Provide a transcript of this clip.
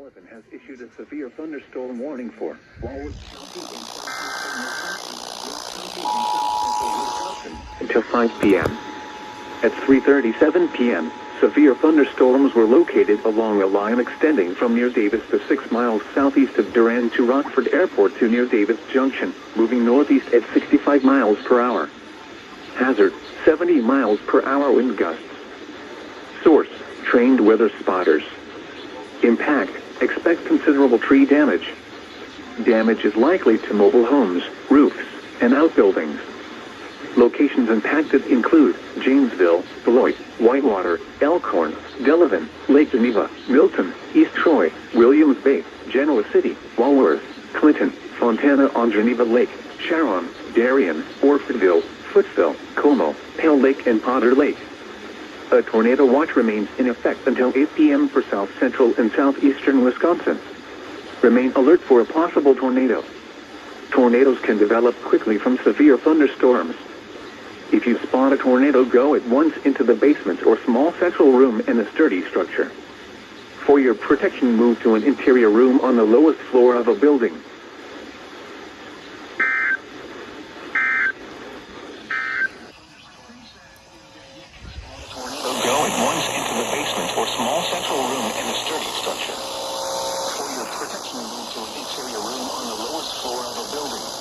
Sullivan has issued a severe thunderstorm warning for Walworth County in Wisconsin until 5 p.m. At 3:37 p.m., severe thunderstorms were located along a line extending from near Davis to 6 miles southeast of Durand to Rockford Airport to near Davis Junction, moving northeast at 65 miles per hour. Hazard, 70 miles per hour wind gusts. Source, trained weather spotters. Impact, expect considerable tree damage. Damage is likely to mobile homes, roofs, and outbuildings. Locations impacted include Janesville, Beloit, Whitewater, Elkhorn, Delavan, Lake Geneva, Milton, East Troy, Williams Bay, Genoa City, Walworth, Clinton, Fontana on Geneva Lake, Sharon, Darien, Orfordville, Footsville, Como, Pale Lake, and Potter Lake. A tornado watch remains in effect until 8 p.m. for south central and southeastern Wisconsin. Remain alert for a possible tornado. Tornadoes can develop quickly from severe thunderstorms. If you spot a tornado, go at once into the basement or small central room in a sturdy structure. For your protection, move to an interior room on the lowest floor of a building. Go at once into the basement or small central room in a sturdy structure. For your protection, move to an interior room on the lowest floor of a building.